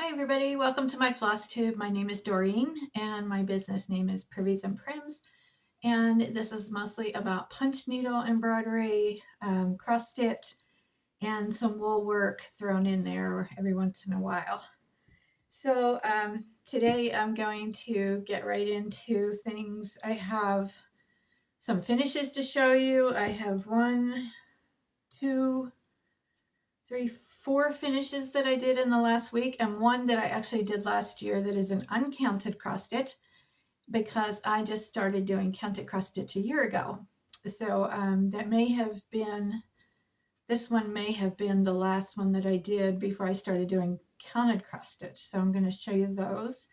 Hi everybody, welcome to my floss tube. My name is Doreen and my business name is Privies and Prims, and this is mostly about punch needle embroidery, cross stitch, and some wool work thrown in there every once in a while. So today I'm going to get right into things. I have some finishes to show you. I have 1, 2, 3, 4 finishes that I did in the last week, and one that I actually did last year that is an uncounted cross stitch because I just started doing counted cross stitch a year ago. So that may have been, this one may have been the last one that I did before I started doing counted cross stitch. So I'm going to show you those.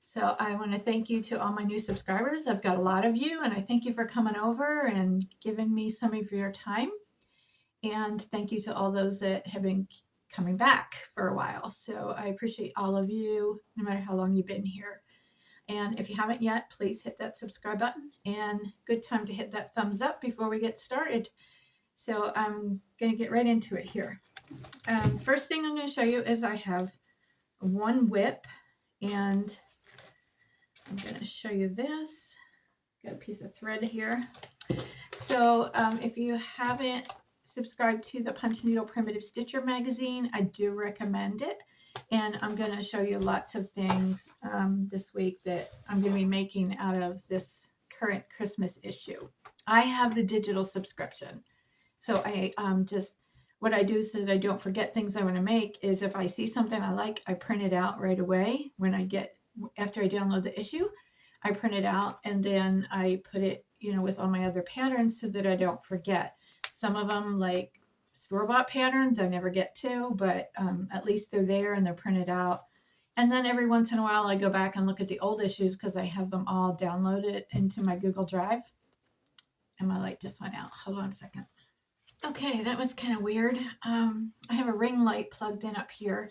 So I want to thank you to all my new subscribers. I've got a lot of you, and I thank you for coming over and giving me some of your time. And thank you to all those that have been coming back for a while. So I appreciate all of you, no matter how long you've been here. And if you haven't yet, please hit that subscribe button, and good time to hit that thumbs up before we get started. So I'm going to get right into it here. First thing I'm going to show you is I have one whip, and I'm going to show you this. Got a piece of thread here. So if you haven't subscribed to the Punch Needle Primitive Stitcher magazine, I do recommend it. And I'm going to show you lots of things this week that I'm going to be making out of this current Christmas issue. I have the digital subscription. So I what I do so that I don't forget things I want to make is if I see something I like, I print it out right away after I download the issue. I print it out and then I put it, with all my other patterns so that I don't forget. Some of them, like store-bought patterns, I never get to, but at least they're there and they're printed out. And then every once in a while I go back and look at the old issues because I have them all downloaded into my Google Drive. And my light just went out. Hold on a second. Okay, that was kind of weird. I have a ring light plugged in up here,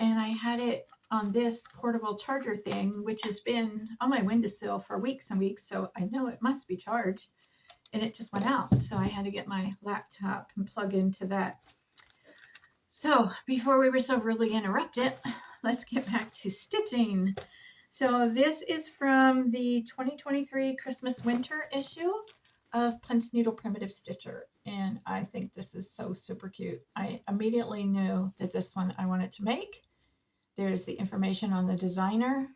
and I had it on this portable charger thing, which has been on my windowsill for weeks and weeks, so I know it must be charged, and it just went out. So I had to get my laptop and plug into that. So before we were so rudely interrupted, let's get back to stitching. So this is from the 2023 Christmas Winter issue of Punch Needle Primitive Stitcher, and I think this is so super cute. I immediately knew that this one I wanted to make. There's the information on the designer,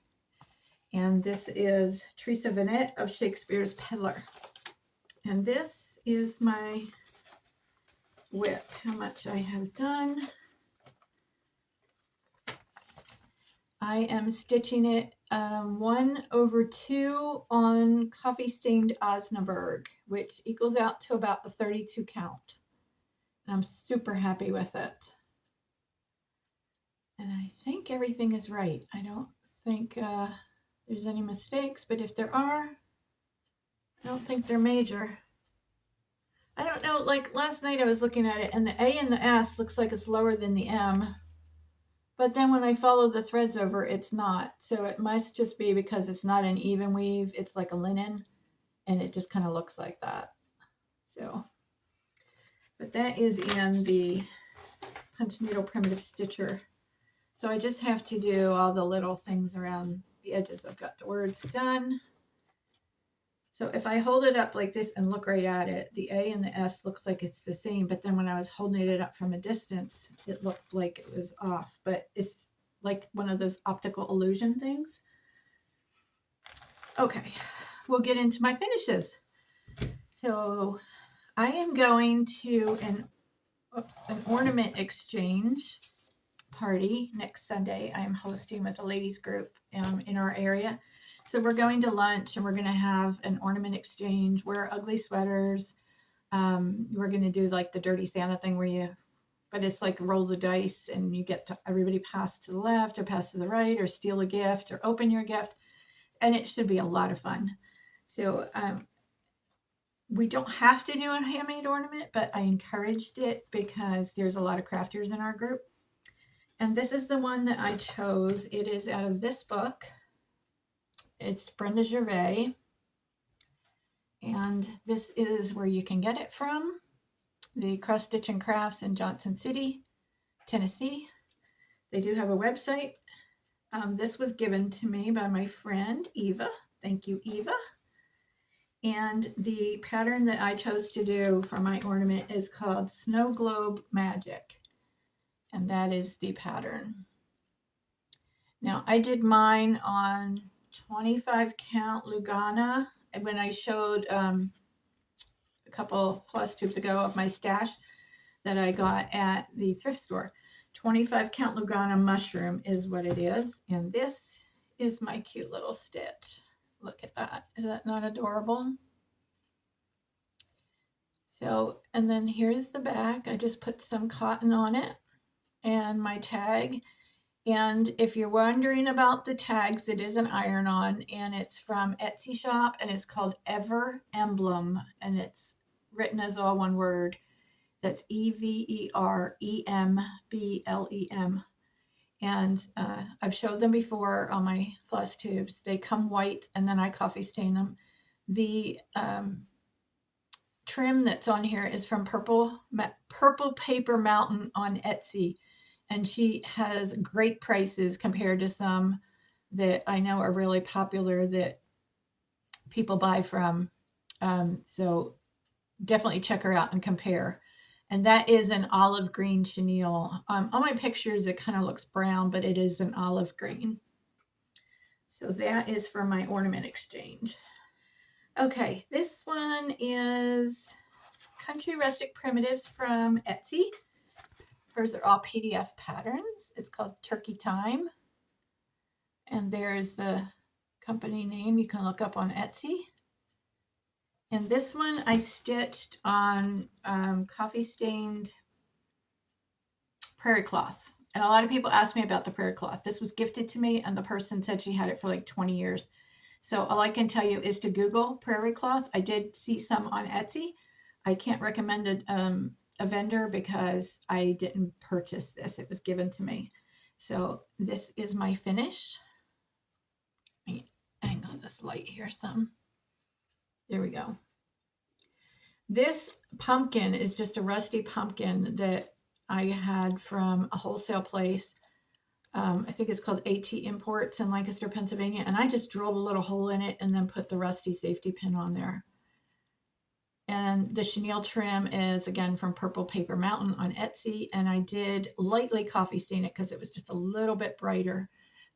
and this is Teresa Vanette of Shakespeare's Peddler. And this is my whip, how much I have done. I am stitching it 1/2 on coffee stained Osnaburg, which equals out to about the 32 count. And I'm super happy with it. And I think everything is right. I don't think there's any mistakes, but if there are, I don't think they're major. I don't know, like last night I was looking at it and the A and the S looks like it's lower than the M. But then when I follow the threads over, it's not. So it must just be because it's not an even weave. It's like a linen, and it just kind of looks like that. So, but that is in the Punch Needle Primitive Stitcher. So I just have to do all the little things around the edges. I've got the words done. So if I hold it up like this and look right at it, the A and the S looks like it's the same, but then when I was holding it up from a distance, it looked like it was off, but it's like one of those optical illusion things. Okay, we'll get into my finishes. So I am going to an ornament exchange party next Sunday. I'm hosting with a ladies group in our area. So we're going to lunch and we're going to have an ornament exchange, wear ugly sweaters. We're going to do like the dirty Santa thing but it's like roll the dice and you get to everybody pass to the left or pass to the right or steal a gift or open your gift. And it should be a lot of fun. So we don't have to do a handmade ornament, but I encouraged it because there's a lot of crafters in our group. And this is the one that I chose. It is out of this book. It's Brenda Gervais, and this is where you can get it from, the Cross Stitch and Crafts in Johnson City, Tennessee. They do have a website, This was given to me by my friend Eva. Thank you, Eva. And the pattern that I chose to do for my ornament is called Snow Globe Magic. And that is the pattern. Now, I did mine on 25 count Lugana. And when I showed a couple floss tubes ago of my stash that I got at the thrift store. 25 count Lugana mushroom is what it is. And this is my cute little stitch. Look at that. Is that not adorable? So, and then here's the back. I just put some cotton on it and my tag. And if you're wondering about the tags, it is an iron-on, and it's from Etsy shop, and it's called Ever Emblem, and it's written as all one word. That's EverEmblem. And I've showed them before on my floss tubes. They come white, and then I coffee stain them. The trim that's on here is from Purple Paper Mountain on Etsy. And she has great prices compared to some that I know are really popular that people buy from. So definitely check her out and compare. And that is an olive green chenille. On my pictures, it kind of looks brown, but it is an olive green. So that is for my ornament exchange. Okay, this one is Country Rustic Primitives from Etsy. Hers are all PDF patterns. It's called Turkey Time. And there's the company name you can look up on Etsy. And this one I stitched on coffee stained prairie cloth. And a lot of people ask me about the prairie cloth. This was gifted to me, and the person said she had it for like 20 years. So all I can tell you is to Google prairie cloth. I did see some on Etsy. I can't recommend it. A vendor because I didn't purchase this. It was given to me. So this is my finish. Let me angle this light here some. There we go. This pumpkin is just a rusty pumpkin that I had from a wholesale place. I think it's called AT Imports in Lancaster, Pennsylvania. And I just drilled a little hole in it and then put the rusty safety pin on there. And the chenille trim is, again, from Purple Paper Mountain on Etsy. And I did lightly coffee stain it because it was just a little bit brighter.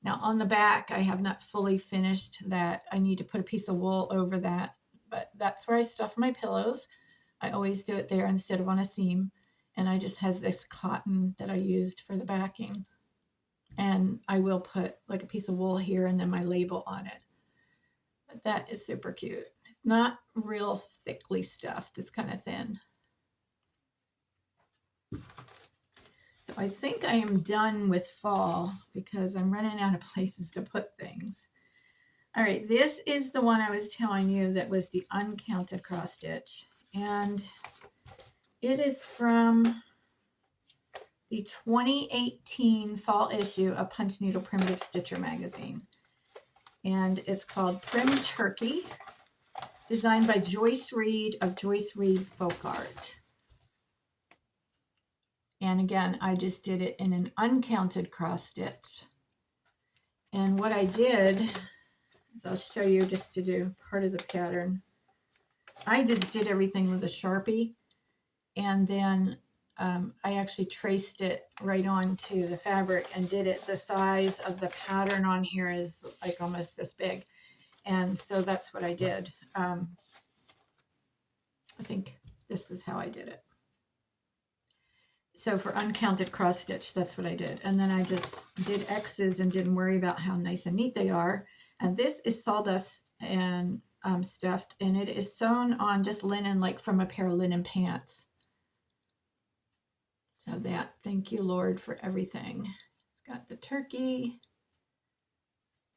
Now, on the back, I have not fully finished that. I need to put a piece of wool over that. But that's where I stuff my pillows. I always do it there instead of on a seam. And I just has this cotton that I used for the backing. And I will put like a piece of wool here and then my label on it. But that is super cute. Not real thickly stuffed. It's kind of thin. So I think I am done with fall because I'm running out of places to put things. All right, this is the one I was telling you that was the uncounted cross stitch. And it is from the 2018 fall issue of Punch Needle Primitive Stitcher magazine. And it's called Prim Turkey. Designed by Joyce Reed of Joyce Reed Folk Art. And again, I just did it in an uncounted cross stitch. And what I did is I'll show you just to do part of the pattern. I just did everything with a Sharpie. And then I actually traced it right onto the fabric and did it. The size of the pattern on here is like almost this big. And so that's what I did. I think this is how I did it. So for uncounted cross stitch, that's what I did. And then I just did X's and didn't worry about how nice and neat they are. And this is sawdust and stuffed, and it is sewn on just linen, like from a pair of linen pants. So that, thank you, Lord, for everything. It's got the turkey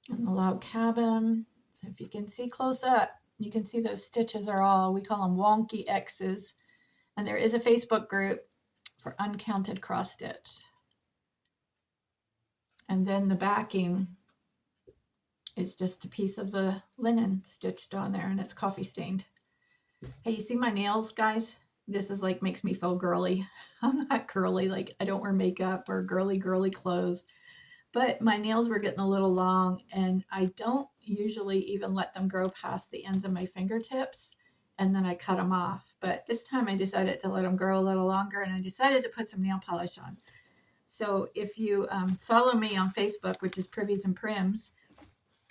and the log cabin. So if you can see close up, you can see those stitches are all, we call them wonky X's. And there is a Facebook group for uncounted cross stitch. And then the backing is just a piece of the linen stitched on there, and it's coffee stained. Hey, you see my nails, guys? This is like, makes me feel girly. I'm not girly, like I don't wear makeup or girly clothes. but my nails were getting a little long, and I don't usually even let them grow past the ends of my fingertips, and then I cut them off. But this time I decided to let them grow a little longer, and I decided to put some nail polish on. So if you follow me on Facebook, which is Privies and Prims,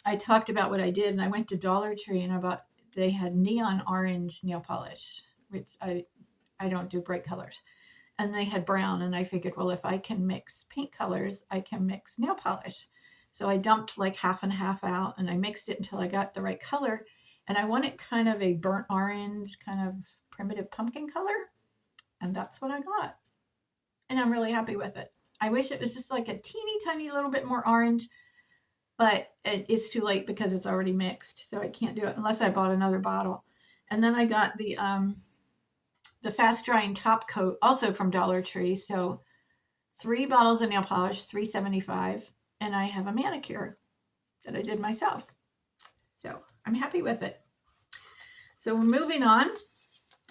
I talked about what I did, and I went to Dollar Tree and they had neon orange nail polish, which I don't do bright colors. And they had brown, and I figured, well, if I can mix paint colors, I can mix nail polish. So I dumped like half and half out, and I mixed it until I got the right color. And I wanted kind of a burnt orange, kind of primitive pumpkin color. And that's what I got. And I'm really happy with it. I wish it was just like a teeny tiny little bit more orange, but it's too late because it's already mixed. So I can't do it unless I bought another bottle. And then I got the fast drying top coat, also from Dollar Tree. So 3 bottles of nail polish, $3.75, and I have a manicure that I did myself. So I'm happy with it. So we're moving on.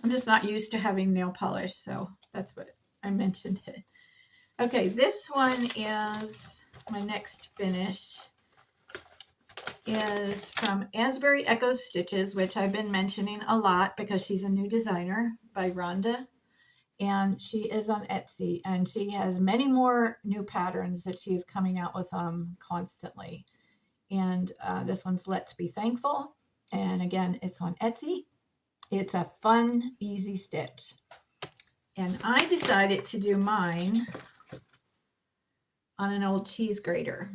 I'm just not used to having nail polish, so that's what I mentioned it. Okay, this one is my next finish. Is from Asbury Echo Stitches, which I've been mentioning a lot because she's a new designer, by Rhonda. And she is on Etsy, and she has many more new patterns that she is coming out with constantly. And this one's Let's Be Thankful. And again, it's on Etsy. It's a fun, easy stitch. And I decided to do mine on an old cheese grater.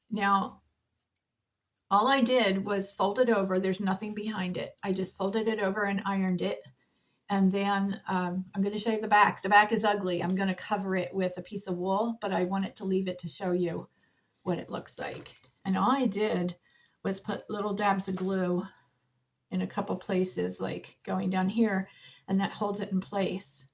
Now, all I did was fold it over. There's nothing behind it. I just folded it over and ironed it. And then I'm going to show you the back. The back is ugly. I'm going to cover it with a piece of wool, but I wanted to leave it to show you what it looks like. And all I did was put little dabs of glue in a couple places, like going down here, and that holds it in place.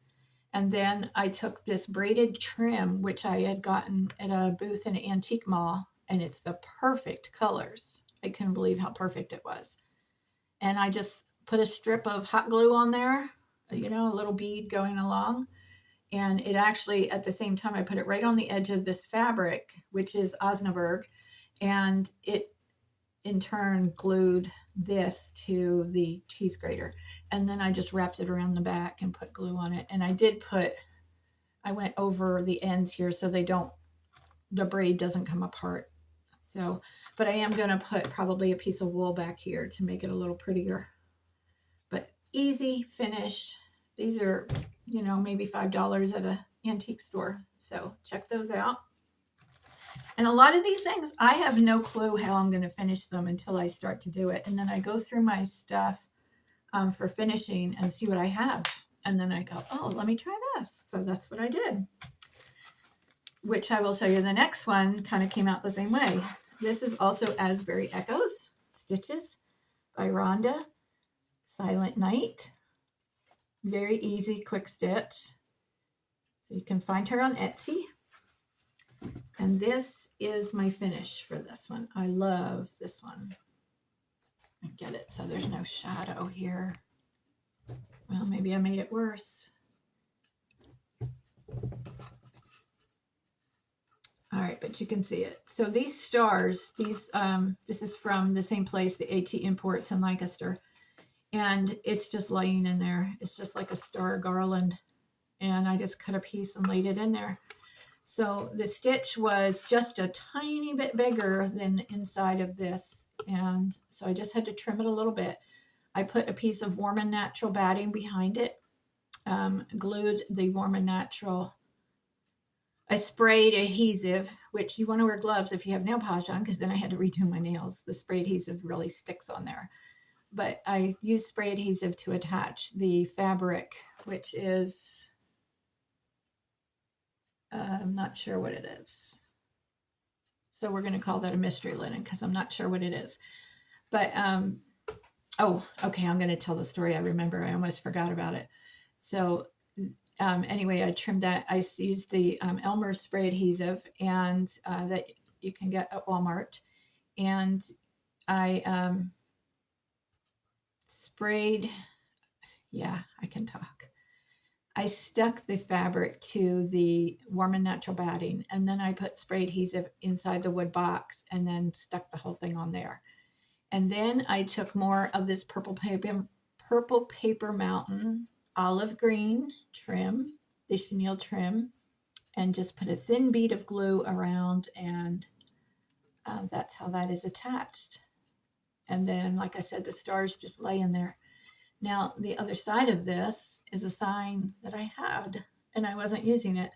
And then I took this braided trim, which I had gotten at a booth in an antique mall, and it's the perfect colors. I couldn't believe how perfect it was. And I just put a strip of hot glue on there, you know, a little bead going along. And it actually, at the same time, I put it right on the edge of this fabric, which is Osnaburg. And it, in turn, glued this to the cheese grater. And then I just wrapped it around the back and put glue on it. And I went over the ends here so the braid doesn't come apart. So, but I am going to put probably a piece of wool back here to make it a little prettier. But easy finish. These are, you know, maybe $5 at an antique store. So check those out. And a lot of these things, I have no clue how I'm going to finish them until I start to do it. And then I go through my stuff for finishing and see what I have. And then I go, oh, let me try this. So that's what I did, which I will show you. The next one kind of came out the same way. This is also Asbury Echoes Stitches by Rhonda. Silent Night. Very easy, quick stitch. So you can find her on Etsy. And this is my finish for this one. I love this one. I get it so there's no shadow here. Well, maybe I made it worse. All right, but you can see it. So these stars, this is from the same place, the AT Imports in Lancaster. And it's just laying in there. It's just like a star garland. And I just cut a piece and laid it in there. So the stitch was just a tiny bit bigger than the inside of this. And so I just had to trim it a little bit. I put a piece of Warm and Natural batting behind it. Glued the Warm and Natural. I sprayed adhesive, which you want to wear gloves if you have nail polish on, because then I had to redo my nails. The spray adhesive really sticks on there. But I used spray adhesive to attach the fabric, which is, I'm not sure what it is. So we're going to call that a mystery linen because I'm not sure what it is. But, oh, okay, I'm going to tell the story. I remember. I almost forgot about it. So anyway, I trimmed that. I used the Elmer spray adhesive and that you can get at Walmart. And I sprayed, yeah, I can talk. I stuck the fabric to the warm and natural batting, and then I put spray adhesive inside the wood box and then stuck the whole thing on there. And then I took more of this Purple Paper Mountain olive green trim, the chenille trim, and just put a thin bead of glue around, and that's how that is attached. And then, like I said, the stars just lay in there. Now, the other side of this is a sign that I had, and I wasn't using it.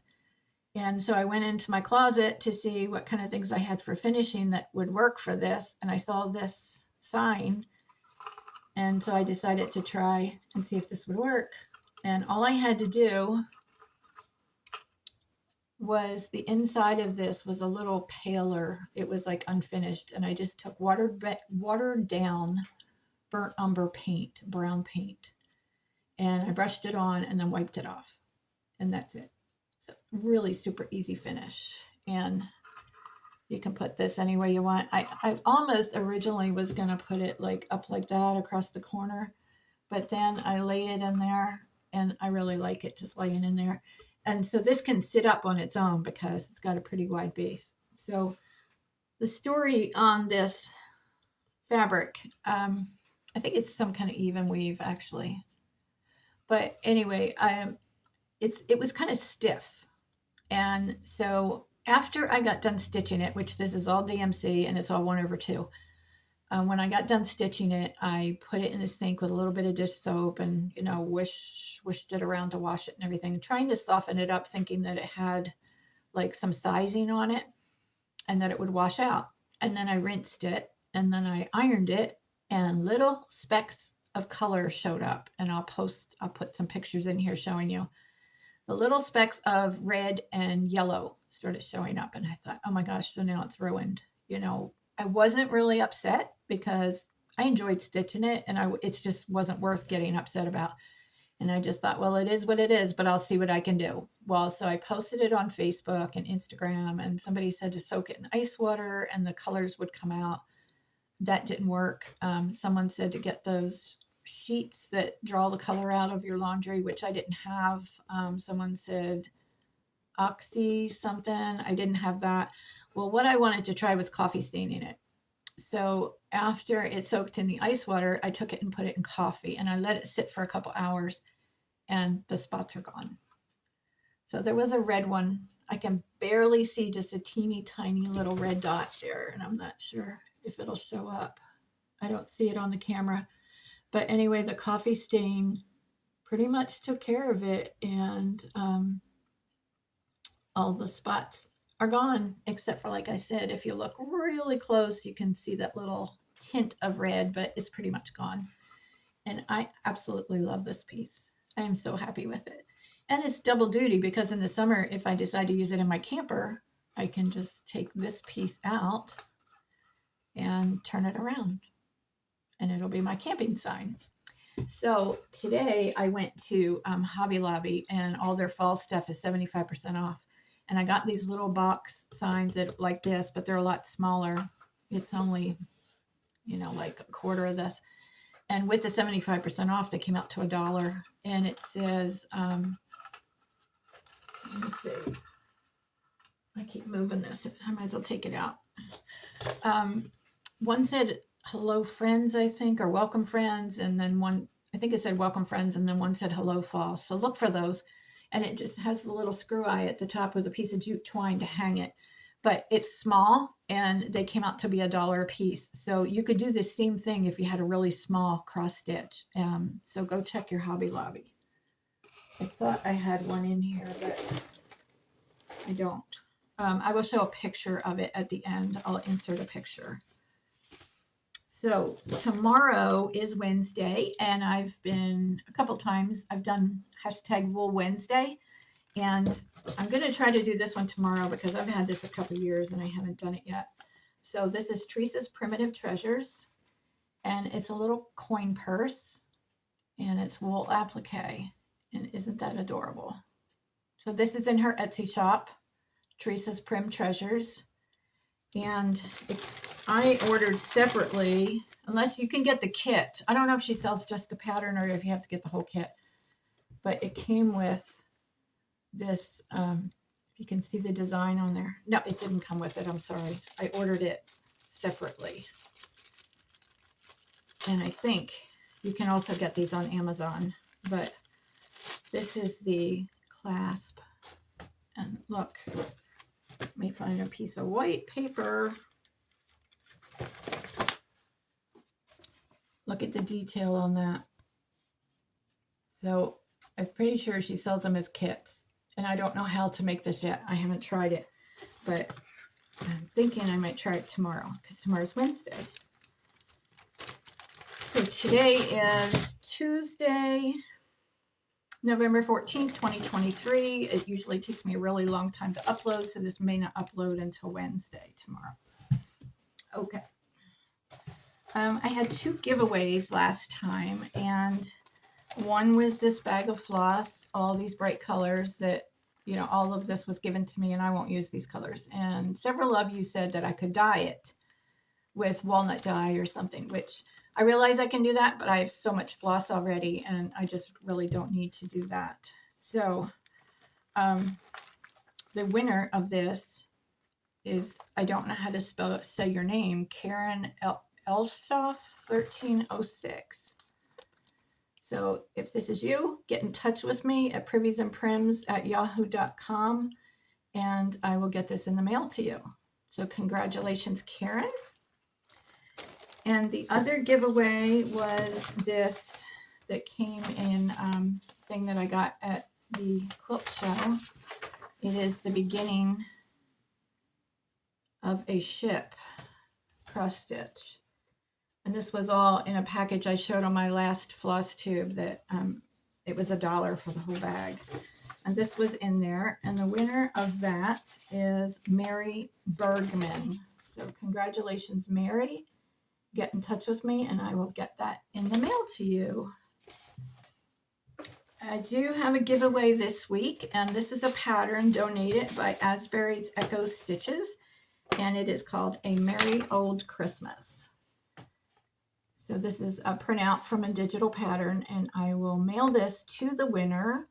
And so I went into my closet to see what kind of things I had for finishing that would work for this. And I saw this sign. And so I decided to try and see if this would work. And all I had to do was the inside of this was a little paler. It was like unfinished. And I just took watered down burnt umber paint, brown paint. And I brushed it on and then wiped it off. And that's it. So really super easy finish. And you can put this any way you want. I almost originally was going to put it like up like that across the corner. But then I laid it in there, and I really like it just laying in there. And so this can sit up on its own because it's got a pretty wide base. So the story on this fabric, I think it's some kind of even weave actually. But anyway, it was kind of stiff. And so after I got done stitching it, which this is all DMC and it's all 1/2, when I got done stitching it, I put it in the sink with a little bit of dish soap and, wished it around to wash it and everything, trying to soften it up, thinking that it had like some sizing on it and that it would wash out. And then I rinsed it and then I ironed it, and little specks of color showed up. And I'll put some pictures in here showing you. The little specks of red and yellow started showing up. And I thought, oh my gosh, so now it's ruined. I wasn't really upset because I enjoyed stitching it, and it just wasn't worth getting upset about. And I just thought, well, it is what it is, but I'll see what I can do. Well, so I posted it on Facebook and Instagram, and somebody said to soak it in ice water and the colors would come out. That didn't work. Someone said to get those sheets that draw the color out of your laundry, which I didn't have. Someone said Oxy something. I didn't have that. Well, what I wanted to try was coffee staining it. So after it soaked in the ice water, I took it and put it in coffee, and I let it sit for a couple hours, and the spots are gone. So there was a red one. I can barely see just a teeny tiny little red dot there, and I'm not sure if it'll show up. I don't see it on the camera. But anyway, the coffee stain pretty much took care of it, and all the spots are gone, except for, like I said, if you look really close, you can see that little tint of red, but it's pretty much gone. And I absolutely love this piece. I am so happy with it. And it's double duty because in the summer, if I decide to use it in my camper, I can just take this piece out and turn it around, and it'll be my camping sign. So today I went to Hobby Lobby, and all their fall stuff is 75% off. And I got these little box signs that like this, but they're a lot smaller. It's only, like a quarter of this. And with the 75% off, they came out to $1. And it says, let me see. I keep moving this. I might as well take it out. One said, hello friends, I think, or welcome friends. And then one, I think it said welcome friends. And then one said hello fall. So look for those. And it just has a little screw eye at the top with a piece of jute twine to hang it. But it's small, and they came out to be $1 a piece. So you could do the same thing if you had a really small cross stitch. So go check your Hobby Lobby. I thought I had one in here, but I don't. I will show a picture of it at the end. I'll insert a picture. So tomorrow is Wednesday, and I've been a couple times, I've done #Wool Wednesday, and I'm going to try to do this one tomorrow because I've had this a couple years and I haven't done it yet. So this is Teresa's Primitive Treasures, and it's a little coin purse, and it's wool applique, and isn't that adorable? So this is in her Etsy shop, Teresa's Prim Treasures, and I ordered separately, unless you can get the kit. I don't know if she sells just the pattern or if you have to get the whole kit. but it came with this, you can see the design on there. No, it didn't come with it. I'm sorry. I ordered it separately. And I think you can also get these on Amazon, but this is the clasp. And look, let me find a piece of white paper. Look at the detail on that. So I'm pretty sure she sells them as kits. And I don't know how to make this yet. I haven't tried it. But I'm thinking I might try it tomorrow, because tomorrow's Wednesday. So today is Tuesday, November 14th, 2023. It usually takes me a really long time to upload, so this may not upload until Wednesday tomorrow. Okay. I had 2 giveaways last time, and one was this bag of floss, all these bright colors that, you know, all of this was given to me, and I won't use these colors. And several of you said that I could dye it with walnut dye or something, which I realize I can do that, but I have so much floss already, and I just really don't need to do that. So the winner of this is, I don't know how to say your name, Karen Elshoff 1306. So if this is you, get in touch with me at priviesandprims@yahoo.com, and I will get this in the mail to you. So congratulations, Karen. And the other giveaway was this that came in thing that I got at the quilt show. It is the beginning of a ship cross stitch. And this was all in a package I showed on my last floss tube that it was $1 for the whole bag. And this was in there. And the winner of that is Mary Bergman. So congratulations, Mary. Get in touch with me and I will get that in the mail to you. I do have a giveaway this week, and this is a pattern donated by Asbury's Echo Stitches, and it is called A Merry Old Christmas. So this is a printout from a digital pattern, and I will mail this to the winner,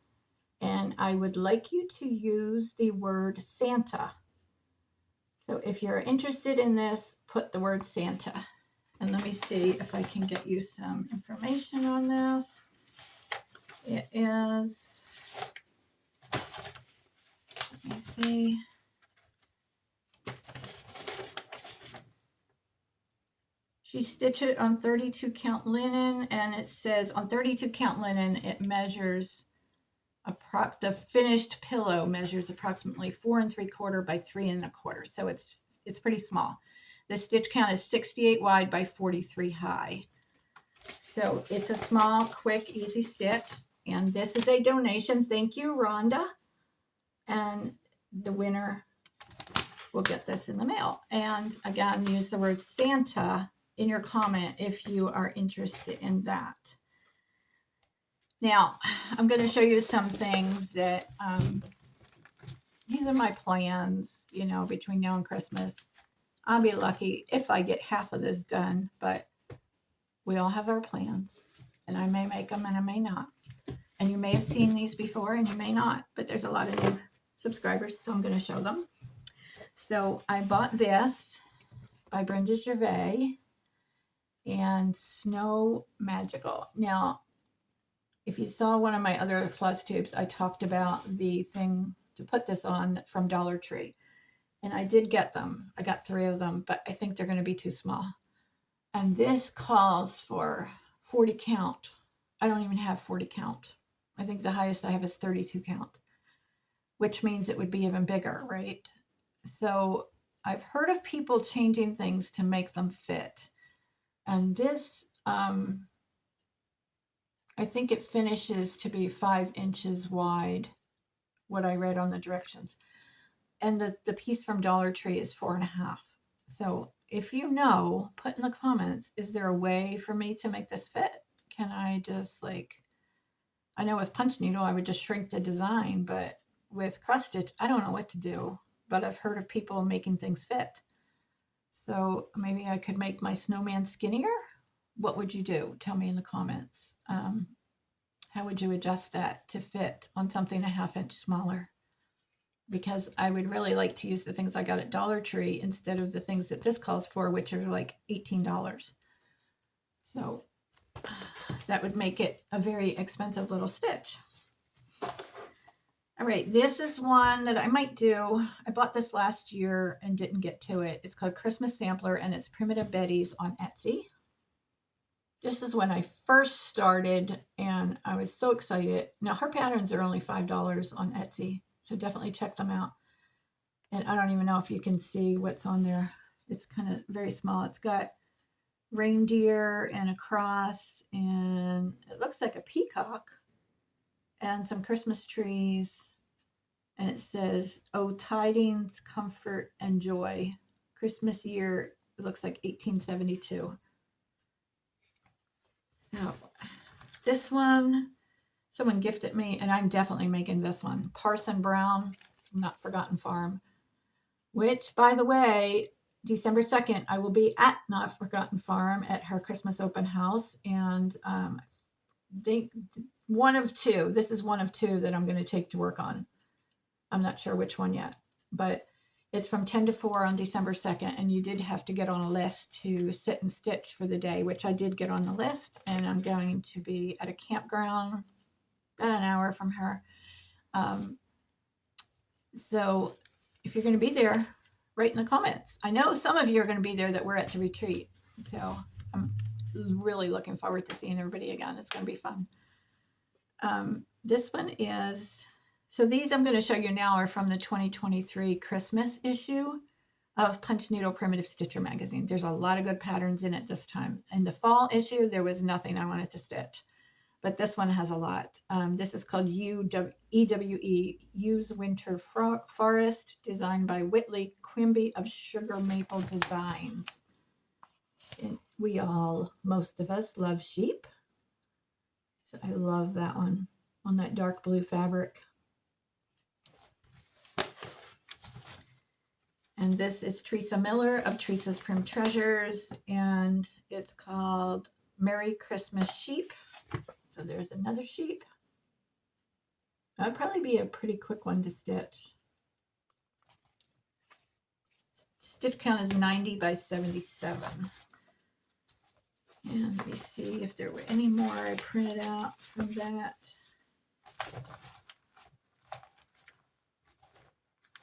and I would like you to use the word Santa. So if you're interested in this, put the word Santa. And let me see if I can get you some information on this. It is, let me see. She stitched it on 32 count linen, and it says on 32 count linen, it measures, the finished pillow measures approximately 4 3/4 by 3 1/4. So it's pretty small. The stitch count is 68 wide by 43 high. So it's a small, quick, easy stitch. And this is a donation. Thank you, Rhonda. And the winner will get this in the mail. And again, use the word Santa in your comment if you are interested in that. Now, I'm going to show you some things that, these are my plans, you know, between now and Christmas. I'll be lucky if I get half of this done, but we all have our plans, and I may make them and I may not. And you may have seen these before and you may not, but there's a lot of new subscribers, so I'm going to show them. So I bought this by Brenda Gervais and Snow Magical. Now, if you saw one of my other floss tubes, I talked about the thing to put this on from Dollar Tree. And I did get them. I got 3 of them, but I think they're going to be too small. And this calls for 40 count. I don't even have 40 count. I think the highest I have is 32 count, which means it would be even bigger, right? So I've heard of people changing things to make them fit. And this, I think it finishes to be 5 inches wide, what I read on the directions. And the piece from Dollar Tree is 4.5. So if you know, put in the comments, is there a way for me to make this fit? Can I just I know with punch needle, I would just shrink the design, but with cross stitch, I don't know what to do, but I've heard of people making things fit. So maybe I could make my snowman skinnier. What would you do? Tell me in the comments. how would you adjust that to fit on something a 1/2 inch smaller? Because I would really like to use the things I got at Dollar Tree instead of the things that this calls for, which are like $18. So that would make it a very expensive little stitch. All right, this is one that I might do. I bought this last year and didn't get to it. It's called Christmas Sampler, and it's Primitive Betty's on Etsy. This is when I first started, and I was so excited. Now, her patterns are only $5 on Etsy, so definitely check them out. And I don't even know if you can see what's on there. It's kind of very small. It's got reindeer and a cross, and it looks like a peacock, and some Christmas trees. And it says, "Oh, tidings, comfort, and joy. Christmas year," it looks like 1872. So this one, someone gifted me, and I'm definitely making this one. Parson Brown, Not Forgotten Farm, which, by the way, December 2nd, I will be at Not Forgotten Farm at her Christmas open house. And one of two, this is one of two that I'm going to take to work on. I'm not sure which one yet, but it's from 10 to 4 on December 2nd, and you did have to get on a list to sit and stitch for the day, which I did get on the list, and I'm going to be at a campground about an hour from her. So if you're going to be there, write in the comments. I know some of you are going to be there that were at the retreat, so I'm really looking forward to seeing everybody again. It's going to be fun. This one is... So these I'm going to show you now are from the 2023 Christmas issue of Punchneedle Primitive Stitcher magazine. There's a lot of good patterns in it this time. In the fall issue, there was nothing I wanted to stitch, but this one has a lot. This is called EWE, Use Winter Forest, designed by Whitley Quimby of Sugar Maple Designs. And we all, most of us, love sheep. So I love that one on that dark blue fabric. And this is Teresa Miller of Teresa's Prim Treasures, and it's called Merry Christmas Sheep. So there's another sheep. That'd probably be a pretty quick one to stitch. Stitch count is 90 by 77. And let me see if there were any more I printed out from that.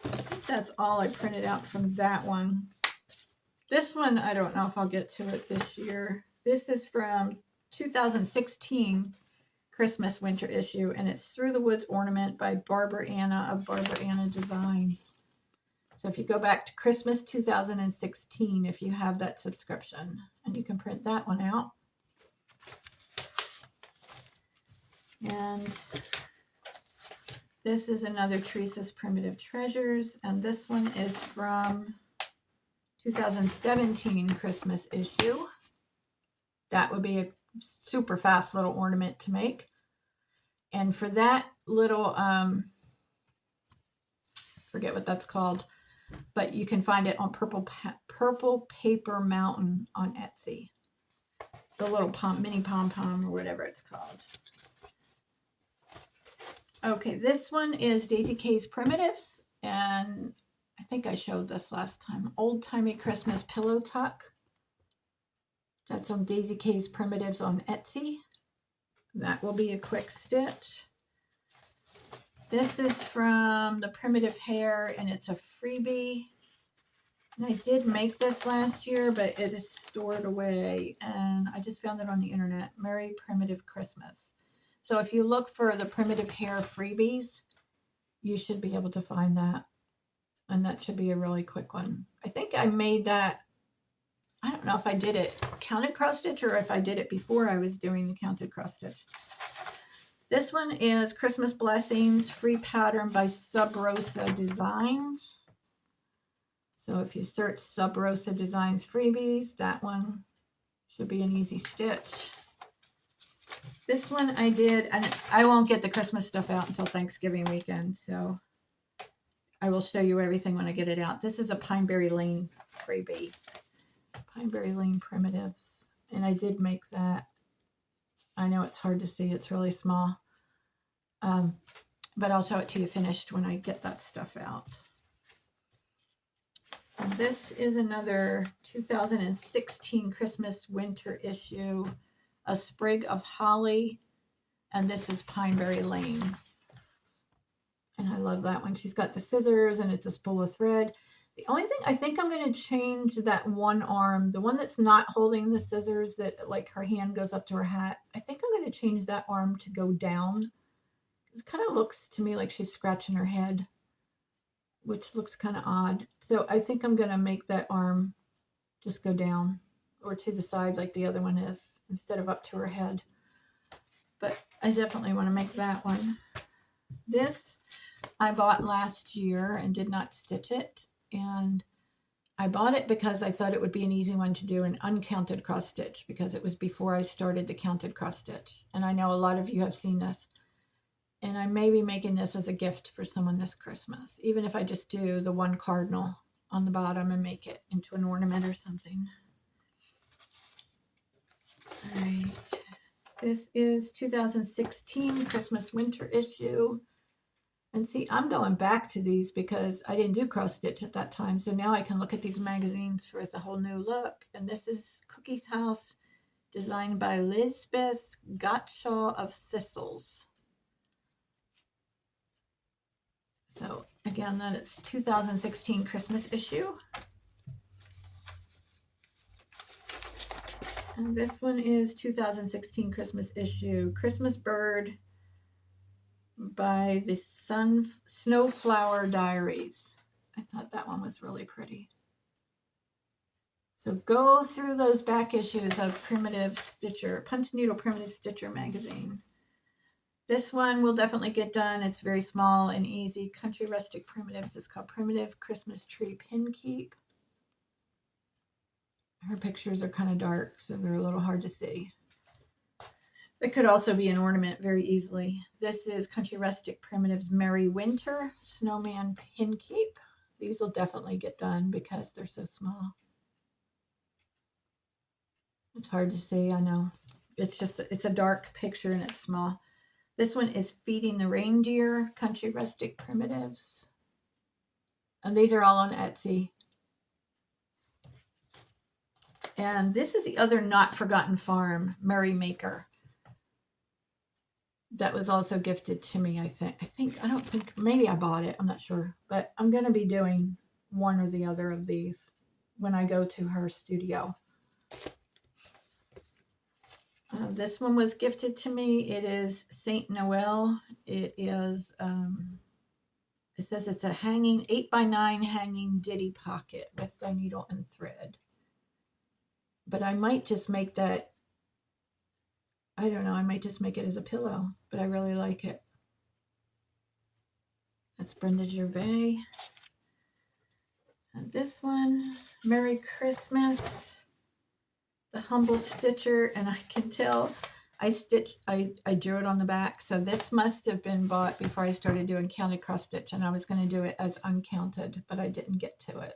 I think that's all I printed out from that one. This one, I don't know if I'll get to it this year. This is from 2016 Christmas winter issue, and it's Through the Woods Ornament by Barbara Anna of Barbara Anna Designs. So if you go back to Christmas 2016, if you have that subscription, and you can print that one out. And this is another Teresa's Primitive Treasures, and this one is from 2017 Christmas issue. That would be a super fast little ornament to make. And for that little, forget what that's called, but you can find it on Purple Paper Mountain on Etsy. The little mini pom-pom or whatever it's called. Okay, this one is Daisy Kay's Primitives, and I think I showed this last time. Old Timey Christmas Pillow Tuck. That's on Daisy Kay's Primitives on Etsy. That will be a quick stitch. This is from the Primitive Hair, and it's a freebie. And I did make this last year, but it is stored away, and I just found it on the internet. Merry Primitive Christmas. So if you look for the Primitive Hair freebies, you should be able to find that. And that should be a really quick one. I think I made that, I don't know if I did it counted cross stitch or if I did it before I was doing the counted cross stitch. This one is Christmas Blessings, free pattern by Sub Rosa Designs. So if you search Sub Rosa Designs freebies, that one should be an easy stitch. This one I did, and I won't get the Christmas stuff out until Thanksgiving weekend, so I will show you everything when I get it out. This is a Pineberry Lane freebie. Pineberry Lane Primitives. And I did make that. I know it's hard to see. It's really small. But I'll show it to you finished when I get that stuff out. And this is another 2016 Christmas winter issue, A Sprig of Holly, and this is Pineberry Lane. And I love that one. She's got the scissors and it's a spool of thread. The only thing, I think I'm going to change that one arm, the one that's not holding the scissors, that like her hand goes up to her hat. I think I'm going to change that arm to go down. It kind of looks to me like she's scratching her head, which looks kind of odd. So I think I'm going to make that arm just go down or to the side like the other one is, instead of up to her head. But I definitely want to make that one. This I bought last year and did not stitch it. And I bought it because I thought it would be an easy one to do an uncounted cross stitch, because it was before I started the counted cross stitch. And I know a lot of you have seen this. And I may be making this as a gift for someone this Christmas, even if I just do the one cardinal on the bottom and make it into an ornament or something. All right. This is 2016 Christmas winter issue. And see, I'm going back to these because I didn't do cross stitch at that time. So now I can look at these magazines for the whole new look. And this is Cookie's House, designed by Lisbeth Gottschall of Thistles. So again, that is 2016 Christmas issue. And this one is 2016 Christmas issue, Christmas Bird by the Snowflower Diaries. I thought that one was really pretty. So go through those back issues of Primitive Stitcher, Punch Needle Primitive Stitcher magazine. This one will definitely get done. It's very small and easy. Country Rustic Primitives. It's called Primitive Christmas Tree Pin Keep. Her pictures are kind of dark, so they're a little hard to see. It could also be an ornament very easily. This is Country Rustic Primitives Merry Winter Snowman Pin Keep. These will definitely get done because they're so small. It's hard to see, I know. It's a dark picture and it's small. This one is Feeding the Reindeer, Country Rustic Primitives. And these are all on Etsy. And this is the other Not Forgotten Farm, Merry Maker. That was also gifted to me, I don't think, maybe I bought it, I'm not sure. But I'm going to be doing one or the other of these when I go to her studio. This one was gifted to me. It is Saint Noel. It is, it says it's a 8x9 hanging ditty pocket with a needle and thread. But I might just make that, I don't know, I might just make it as a pillow, but I really like it. That's Brenda Gervais. And this one, Merry Christmas. The Humble Stitcher, and I can tell I drew it on the back. So this must have been bought before I started doing counted cross stitch, and I was going to do it as uncounted, but I didn't get to it.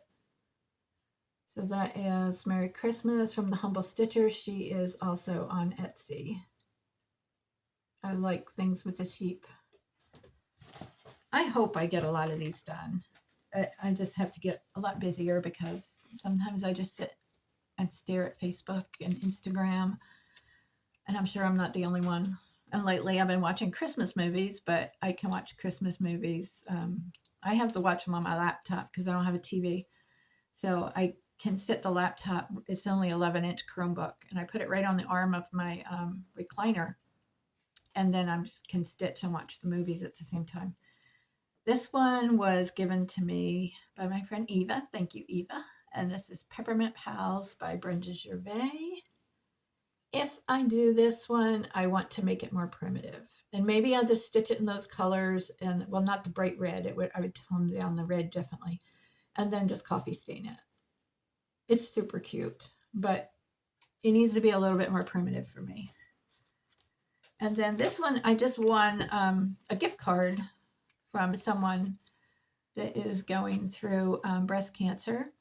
So that is Merry Christmas from the Humble Stitcher. She is also on Etsy. I like things with the sheep. I hope I get a lot of these done. I just have to get a lot busier because sometimes I just sit and stare at Facebook and Instagram. And I'm sure I'm not the only one. And lately I've been watching Christmas movies, but I can watch Christmas movies. I have to watch them on my laptop because I don't have a TV. So I can sit the laptop. It's only 11-inch Chromebook. And I put it right on the arm of my recliner. And then I just can stitch and watch the movies at the same time. This one was given to me by my friend Eva. Thank you, Eva. And this is Peppermint Pals by Brenda Gervais. If I do this one, I want to make it more primitive. And maybe I'll just stitch it in those colors. And, well, not the bright red. I would tone down the red, definitely. And then just coffee stain it. It's super cute. But it needs to be a little bit more primitive for me. And then this one, I just won a gift card from someone that is going through breast cancer.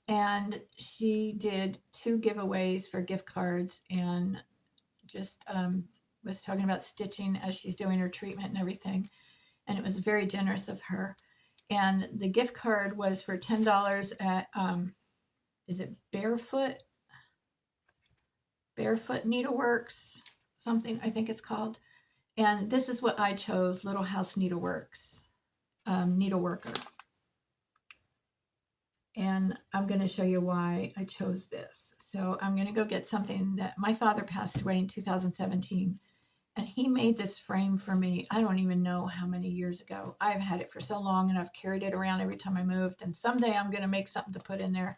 And she did 2 giveaways for gift cards and just was talking about stitching as she's doing her treatment and everything. And it was very generous of her. And the gift card was for $10 at, is it Barefoot Needleworks, something I think it's called. And this is what I chose, Little House Needleworks, Needleworker. And I'm going to show you why I chose this. So I'm going to go get something that my father passed away in 2017. And he made this frame for me. I don't even know how many years ago. I've had it for so long, and I've carried it around every time I moved. And someday I'm going to make something to put in there.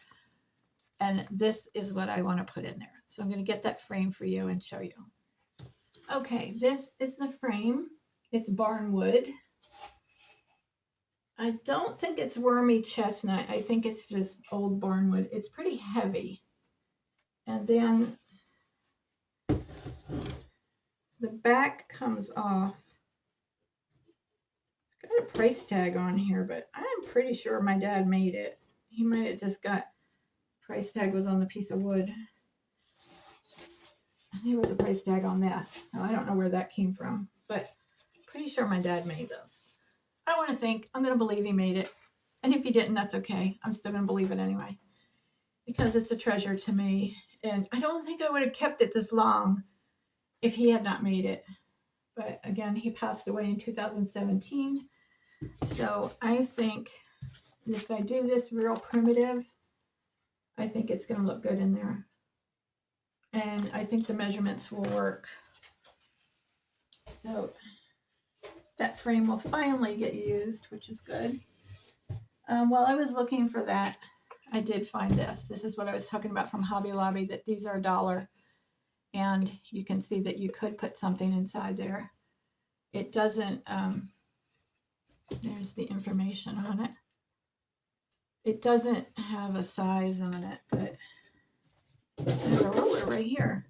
And this is what I want to put in there. So I'm going to get that frame for you and show you. Okay, this is the frame. It's barnwood. I don't think it's wormy chestnut. I think it's just old barnwood. It's pretty heavy. And then the back comes off. It's got a price tag on here, but I'm pretty sure my dad made it. He might have just got, price tag was on the piece of wood. There was a price tag on this, so I don't know where that came from, but pretty sure my dad made this. I want to think, I'm going to believe he made it. And if he didn't, that's okay. I'm still going to believe it anyway, because it's a treasure to me. And I don't think I would have kept it this long if he had not made it. But again, he passed away in 2017. So I think if I do this real primitive, I think it's going to look good in there. And I think the measurements will work. So that frame will finally get used, which is good. While I was looking for that, I did find this. This is what I was talking about from Hobby Lobby, that these are $1. And you can see that you could put something inside there. It doesn't, there's the information on it. It doesn't have a size on it, but there's a ruler right here.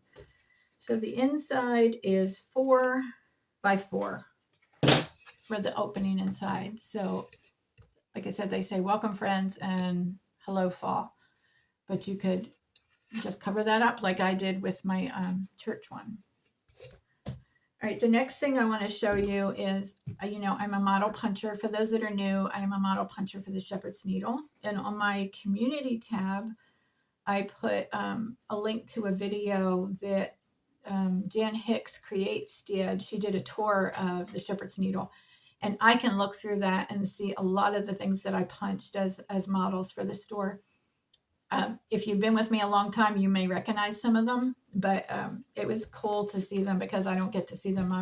So the inside is 4 by 4 for the opening inside. So like I said, they say welcome friends and hello fall, but you could just cover that up like I did with my church one. All right, the next thing I want to show you is, I'm a model puncher. For those that are new, I'm a model puncher for the shepherd's needle. And on my community tab, I put a link to a video that Jan Hicks Creates did. She did a tour of the shepherd's needle. And I can look through that and see a lot of the things that I punched as models for the store. If you've been with me a long time, you may recognize some of them, but it was cool to see them because I don't get to see them.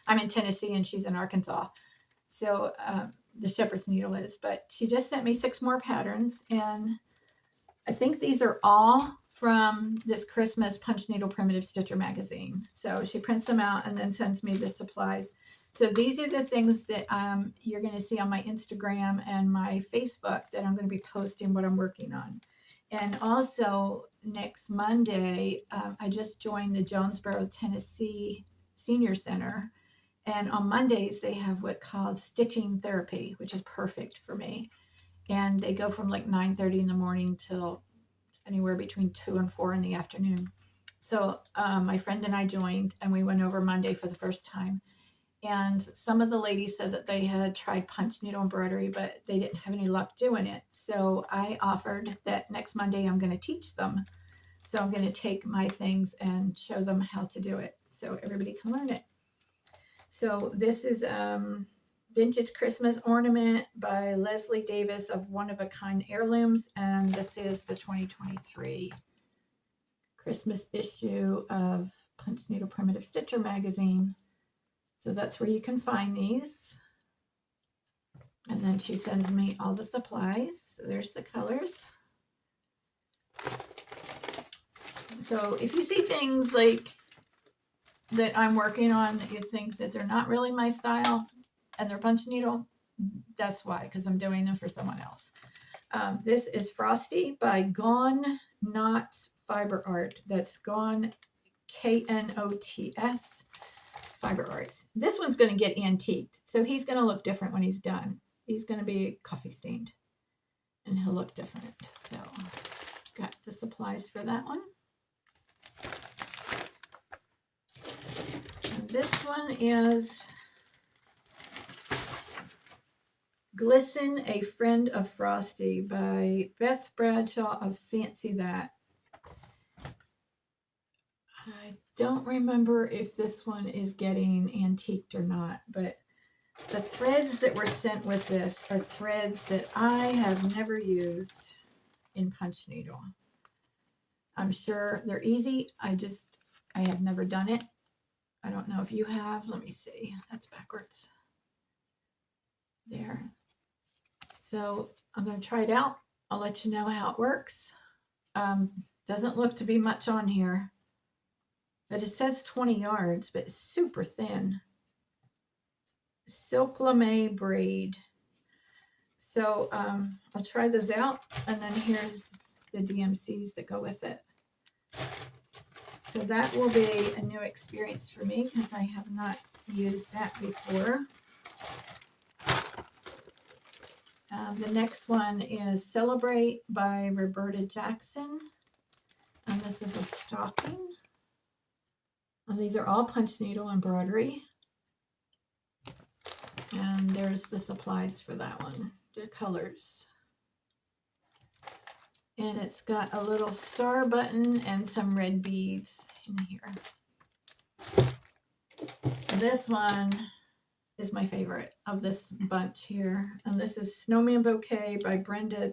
I'm in Tennessee and she's in Arkansas. So the shepherd's needle is, but she just sent me 6 more patterns, and I think these are all from this Christmas Punch Needle Primitive Stitcher magazine. So she prints them out and then sends me the supplies. So these are the things that you're going to see on my Instagram and my Facebook that I'm going to be posting what I'm working on. And also next Monday, I just joined the Jonesboro, Tennessee Senior Center. And on Mondays, they have what's called stitching therapy, which is perfect for me. And they go from like 9:30 in the morning till anywhere between 2 and 4 in the afternoon. So my friend and I joined, and we went over Monday for the first time. And some of the ladies said that they had tried punch needle embroidery, but they didn't have any luck doing it. So I offered that next Monday I'm going to teach them. So I'm going to take my things and show them how to do it so everybody can learn it. So this is Vintage Christmas Ornament by Leslie Davis of One of a Kind Heirlooms. And this is the 2023 Christmas issue of Punch Needle Primitive Stitcher magazine. So that's where you can find these. And then she sends me all the supplies. So there's the colors. So if you see things like that I'm working on that you think that they're not really my style and they're punch needle, that's why, because I'm doing them for someone else. This is Frosty by Gone Knots Fiber Art. That's Gone, Knots Fiber Arts. This one's going to get antiqued, so he's going to look different when he's done. He's going to be coffee stained, and he'll look different. So, got the supplies for that one. And this one is Glisten, A Friend of Frosty by Beth Bradshaw of Fancy That. I don't remember if this one is getting antiqued or not, but the threads that were sent with this are threads that I have never used in punch needle. I'm sure they're easy. I have never done it. I don't know if you have. Let me see. That's backwards. There. So I'm going to try it out. I'll let you know how it works. Doesn't look to be much on here, but it says 20 yards, but it's super thin. Silk lame braid. So I'll try those out, and then here's the DMCs that go with it. So that will be a new experience for me because I have not used that before. The next one is Celebrate by Roberta Jackson. And this is a stocking. And these are all punch needle embroidery. And there's the supplies for that one. The colors. And it's got a little star button and some red beads in here. This one is my favorite of this bunch here. And this is Snowman Bouquet by Brenda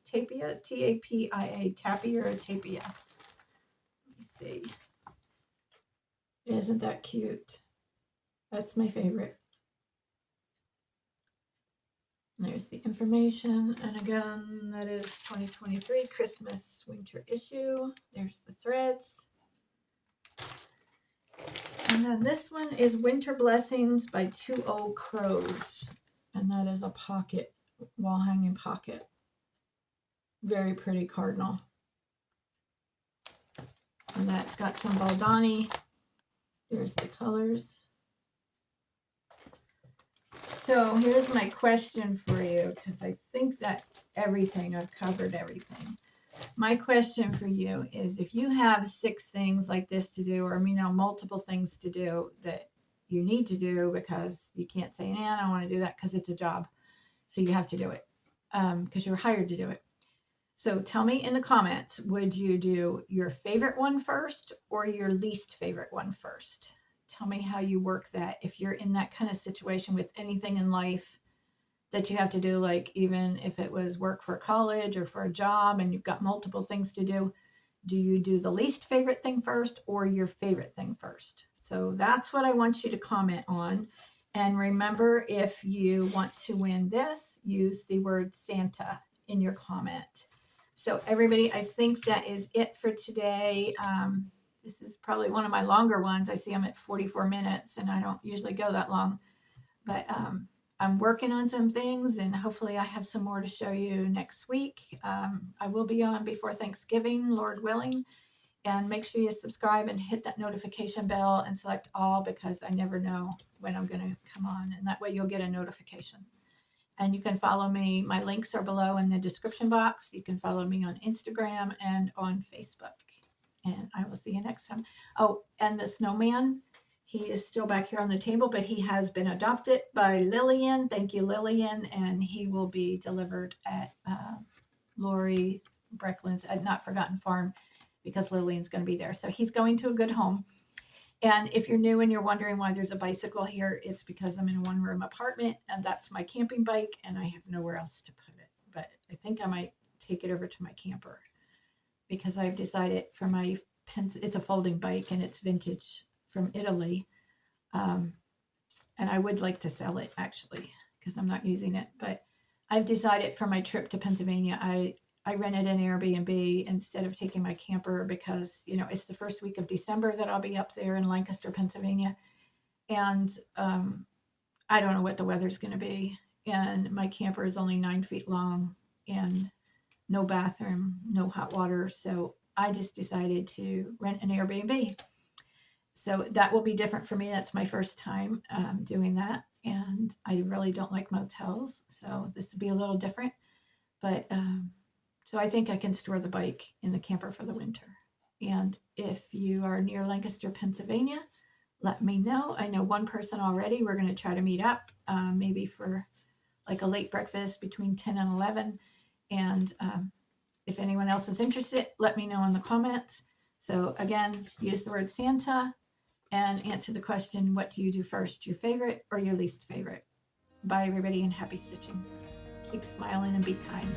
Tapia, T-A-P-I-A, Tapia or Tapia. Let me see. Isn't that cute? That's my favorite. There's the information, and again, that is 2023 Christmas winter issue. There's the threads. And then this one is Winter Blessings by Two Old Crows, and that is a pocket, wall hanging pocket. Very pretty cardinal. And that's got some Baldani. There's the colors. So here's my question for you, because I think that I've covered everything. My question for you is, if you have 6 things like this to do, or multiple things to do that you need to do because you can't say, I don't want to do that because it's a job. So you have to do it because you're hired to do it. So tell me in the comments, would you do your favorite one first or your least favorite one first? Tell me how you work that. If you're in that kind of situation with anything in life that you have to do, like even if it was work for college or for a job and you've got multiple things to do you do the least favorite thing first or your favorite thing first? So that's what I want you to comment on. And remember, if you want to win this, use the word Santa in your comment. So everybody, I think that is it for today. This is probably one of my longer ones. I see I'm at 44 minutes and I don't usually go that long, but I'm working on some things and hopefully I have some more to show you next week. I will be on before Thanksgiving, Lord willing, and make sure you subscribe and hit that notification bell and select all, because I never know when I'm going to come on, and that way you'll get a notification. And you can follow me. My links are below in the description box. You can follow me on Instagram and on Facebook. And I will see you next time. Oh, and the snowman, he is still back here on the table, but he has been adopted by Lillian. Thank you, Lillian. And he will be delivered at Lori Brecklin's at Not Forgotten Farm, because Lillian's going to be there. So he's going to a good home. And if you're new and you're wondering why there's a bicycle here, it's because I'm in a 1-room apartment and that's my camping bike and I have nowhere else to put it. But I think I might take it over to my camper, because I've decided for my it's a folding bike and it's vintage from Italy. And I would like to sell it actually, because I'm not using it. But I've decided for my trip to Pennsylvania, I rented an Airbnb instead of taking my camper, because, it's the first week of December that I'll be up there in Lancaster, Pennsylvania. And I don't know what the weather's going to be. And my camper is only 9 feet long and no bathroom, no hot water. So I just decided to rent an Airbnb. So that will be different for me. That's my first time doing that. And I really don't like motels. So this will be a little different. But so I think I can store the bike in the camper for the winter. And if you are near Lancaster, Pennsylvania, let me know. I know one person already. We're going to try to meet up, maybe for like a late breakfast between 10 and 11. And if anyone else is interested, let me know in the comments. So again, use the word Santa and answer the question, what do you do first, your favorite or your least favorite? Bye, everybody, and happy stitching. Keep smiling and be kind.